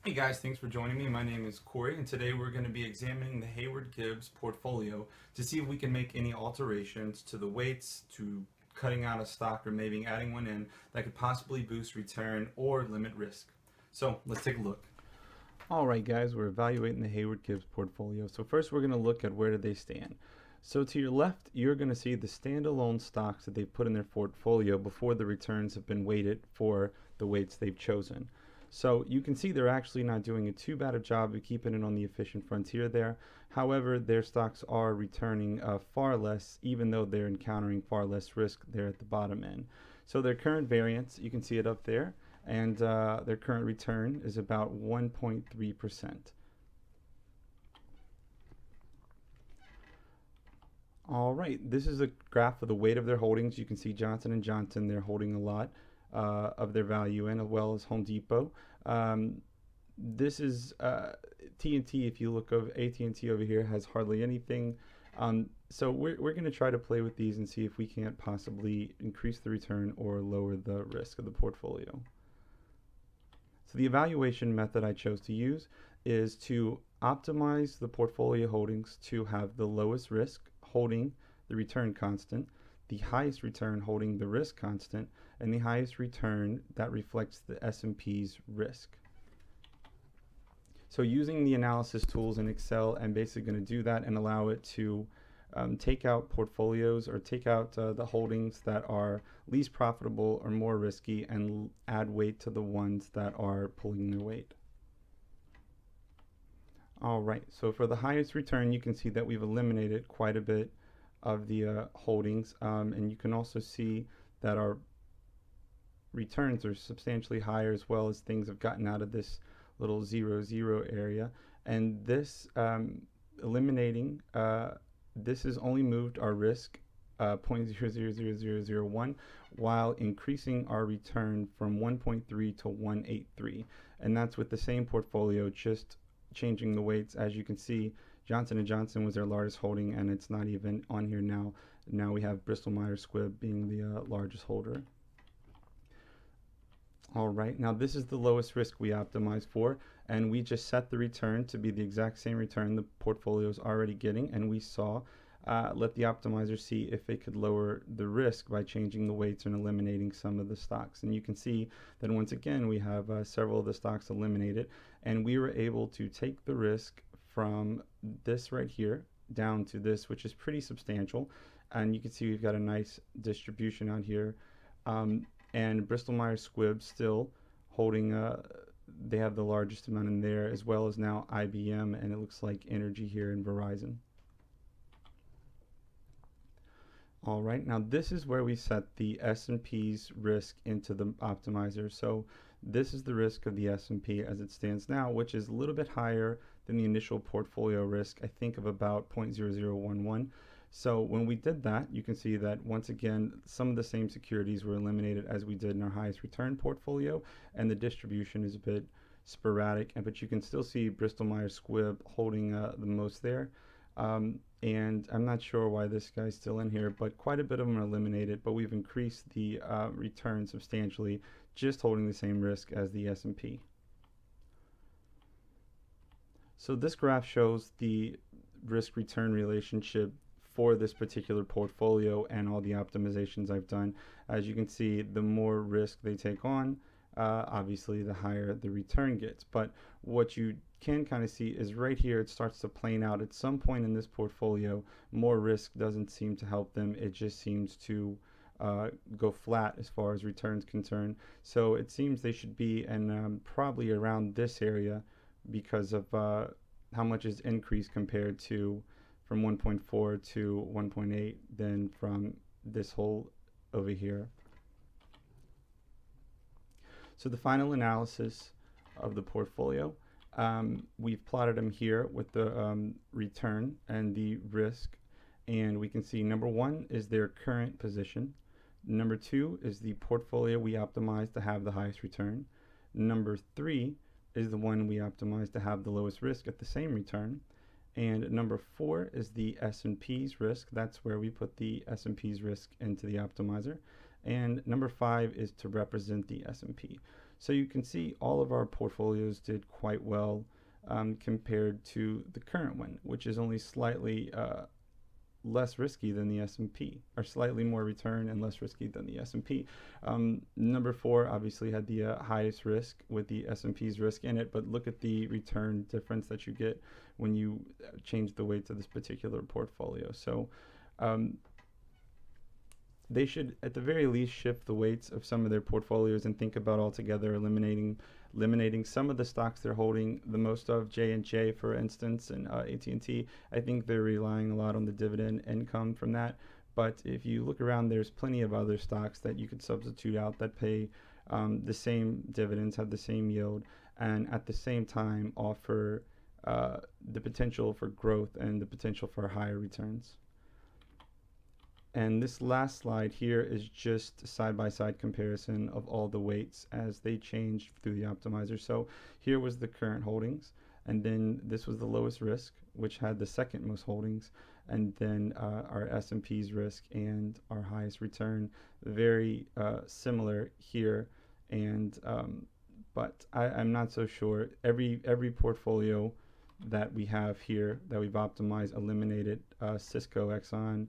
Hey guys, thanks for joining me. My name is Corey, and today we're going to be examining the Hayward Gibbs portfolio to see if we can make any alterations to the weights, to cutting out a stock, or maybe adding one in that could possibly boost return or limit risk. So let's take a look. All right, guys, we're evaluating the Hayward Gibbs portfolio. So first we're going to look at where do they stand. So to your left, you're going to see the standalone stocks that they've put in their portfolio before the returns have been weighted for the weights they've chosen. So you can see they're actually not doing a too bad a job of keeping it on the efficient frontier there. However, their stocks are returning far less, even though they're encountering far less risk there at the bottom end. So their current variance, you can see it up there, and their current return is about 1.3%. All right, this is a graph of the weight of their holdings. You can see Johnson & Johnson, they're holding a lot of their value in, as well as Home Depot. This is T&T. If you look of AT&T over here, has hardly anything. So we're going to try to play with these and see if we can't possibly increase the return or lower the risk of the portfolio. So the evaluation method I chose to use is to optimize the portfolio holdings to have the lowest risk holding the return constant, the highest return holding the risk constant, and the highest return that reflects the S&P's risk. So using the analysis tools in Excel, I'm basically going to do that and allow it to take out portfolios or take out the holdings that are least profitable or more risky and add weight to the ones that are pulling their weight. All right, so for the highest return, you can see that we've eliminated quite a bit of the holdings, and you can also see that our returns are substantially higher, as well as things have gotten out of this little 0, 0 area. And this eliminating this has only moved our risk 0.000001 while increasing our return from 1.3 to 183, and that's with the same portfolio, just changing the weights. As you can see, Johnson & Johnson was their largest holding, and it's not even on here now. Now we have Bristol Myers Squibb being the largest holder. All right, now this is the lowest risk we optimized for, and we just set the return to be the exact same return the portfolio is already getting, and we saw let the optimizer see if it could lower the risk by changing the weights and eliminating some of the stocks. And you can see that once again we have several of the stocks eliminated, and we were able to take the risk from this right here down to this, which is pretty substantial. And you can see we've got a nice distribution out here. And Bristol Myers Squibb still holding, they have the largest amount in there, as well as now IBM, and it looks like Energy here in Verizon. All right, now this is where we set the S&P's risk into the optimizer. So this is the risk of the S&P as it stands now, which is a little bit higher than the initial portfolio risk, I think of about 0.0011. So when we did that, you can see that once again, some of the same securities were eliminated as we did in our highest return portfolio, and the distribution is a bit sporadic, but you can still see Bristol Myers Squibb holding the most there. And I'm not sure why this guy's still in here, but quite a bit of them are eliminated, but we've increased the return substantially, just holding the same risk as the S&P. So this graph shows the risk-return relationship for this particular portfolio and all the optimizations I've done. As you can see, the more risk they take on, obviously the higher the return gets. But what you can kind of see is right here, it starts to plane out. At some point in this portfolio, more risk doesn't seem to help them. It just seems to go flat as far as returns concerned. So it seems they should be in probably around this area because of how much is increased compared to from 1.4 to 1.8 than from this hole over here. So the final analysis of the portfolio, we've plotted them here with the return and the risk, and we can see number one is their current position. Number two is the portfolio we optimized to have the highest return. Number three is the one we optimized to have the lowest risk at the same return. And number four is the S&P's risk. That's where we put the S&P's risk into the optimizer. And number five is to represent the S&P. So you can see all of our portfolios did quite well compared to the current one, which is only slightly less risky than the S&P, or slightly more return and less risky than the S&P. Number 4 obviously had the highest risk with the S&P's risk in it, but look at the return difference that you get when you change the weights of this particular portfolio. So they should at the very least shift the weights of some of their portfolios and think about altogether eliminating some of the stocks they're holding the most of, J&J for instance, and AT&T. I think they're relying a lot on the dividend income from that, but if you look around, there's plenty of other stocks that you could substitute out that pay the same dividends, have the same yield, and at the same time offer the potential for growth and the potential for higher returns. And this last slide here is just a side-by-side comparison of all the weights as they changed through the optimizer. So here was the current holdings, and then this was the lowest risk, which had the second most holdings, and then our S&P's risk and our highest return. Very similar here, and but I'm not so sure. Every portfolio that we have here that we've optimized eliminated Cisco, Exxon,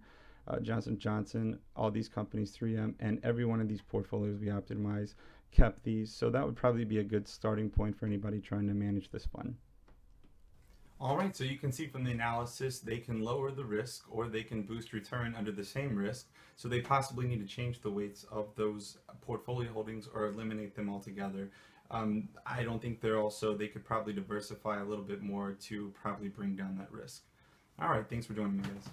Johnson & Johnson, all these companies, 3M, and every one of these portfolios we optimized kept these. So that would probably be a good starting point for anybody trying to manage this fund. All right, so you can see from the analysis they can lower the risk or they can boost return under the same risk. So they possibly need to change the weights of those portfolio holdings or eliminate them altogether. I don't think they could probably diversify a little bit more to probably bring down that risk. All right, thanks for joining me, guys.